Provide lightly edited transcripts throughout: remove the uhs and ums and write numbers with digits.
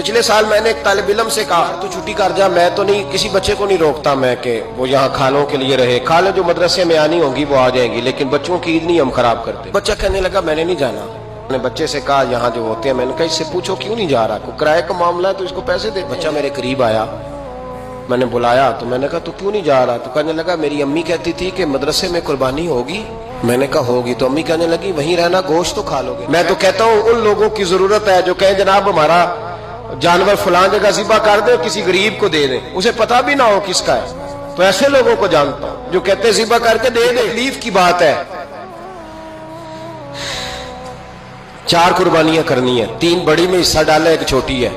پچھلے سال میں نے ایک طالب علم سے کہا تو چھٹی کر جا، میں تو نہیں کسی بچے کو نہیں روکتا میں کہ وہ یہاں کھالوں کے لیے رہے، کھالیں جو مدرسے میں آنی ہوں گی وہ آ جائیں گی، لیکن بچوں کی عید نہیں ہم خراب کرتے۔ بچہ کہنے لگا میں نے نہیں جانا۔ میں نے بچے سے کہا یہاں جو ہوتے ہیں، میں نے کہا اس سے پوچھو کیوں نہیں جا رہا، کوئی کرائے کا معاملہ ہے تو اس کو پیسے دے۔ بچہ میرے قریب آیا، میں نے بلایا تو میں نے کہا تو کیوں نہیں جا رہا؟ تو کہنے لگا میری امی کہتی تھی کہ مدرسے میں قربانی ہوگی۔ میں نے کہا ہوگی، تو امی کہنے لگی وہیں رہنا، گوشت تو کھا لو گے۔ میں تو کہتا ہوں ان لوگوں کی ضرورت ہے جو کہیں جناب ہمارا جانور فلاں جگہ ذبح کر دے، کسی غریب کو دے دیں، اسے پتہ بھی نہ ہو کس کا ہے، تو ایسے لوگوں کو جانتا ہوں جو کہتے ذبح کر کے دے دے۔ تکلیف کی بات ہے، 4 قربانیاں کرنی ہے، 3 بڑی میں حصہ ڈالا، 1 چھوٹی ہے،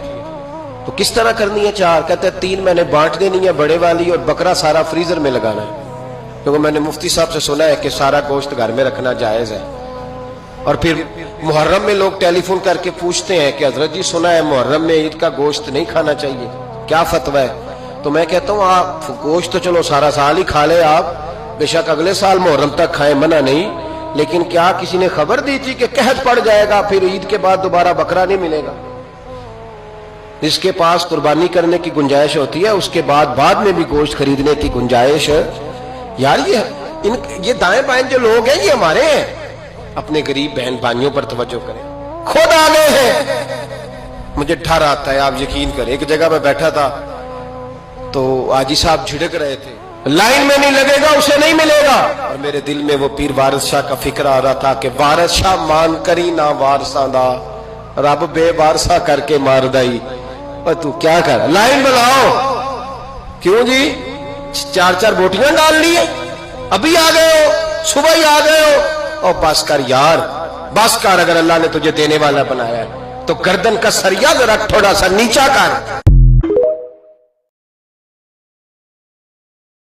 تو کس طرح کرنی ہے 4؟ کہتے ہیں 3 میں نے بانٹ دینی ہے بڑے والی، اور بکرا سارا فریزر میں لگانا ہے، کیونکہ میں نے مفتی صاحب سے سنا ہے کہ سارا گوشت گھر میں رکھنا جائز ہے۔ اور پھر محرم میں لوگ ٹیلی فون کر کے پوچھتے ہیں کہ حضرت جی سنا ہے محرم میں عید کا گوشت نہیں کھانا چاہیے، کیا فتویٰ ہے؟ تو میں کہتا ہوں آپ گوشت تو چلو سارا سال ہی کھا لے آپ، بے شک اگلے سال محرم تک کھائیں، منع نہیں، لیکن کیا کسی نے خبر دی تھی کہ قحط پڑ جائے گا پھر عید کے بعد دوبارہ بکرا نہیں ملے گا؟ اس کے پاس قربانی کرنے کی گنجائش ہوتی ہے، اس کے بعد میں بھی گوشت خریدنے کی گنجائش۔ یار یہ دائیں بائیں جو لوگ ہیں یہ ہمارے ہیں، اپنے غریب بہن بھائیوں پر توجہ کریں، خود آگے ہیں۔ مجھے ڈر آتا ہے، آپ یقین کریں، ایک جگہ میں بیٹھا تھا تو حاجی صاحب جھڑک رہے تھے، لائن میں نہیں لگے گا اسے نہیں ملے گا، اور میرے دل میں وہ پیر وارث شاہ کا فکر آ رہا تھا کہ وارث شاہ مان کری نہ وارثاں دا، رب بے وارثا کر کے مار دائی، اور تو کیا کر لائن بناؤ، کیوں جی 4 بوٹیاں ڈال لی ہیں، ابھی آ گئے ہو، صبح ہی آ گئے ہو، اور بس کر یار بس کر، اگر اللہ نے تجھے دینے والا بنایا ہے تو گردن کا سریا ذرا تھوڑا سا نیچا کر۔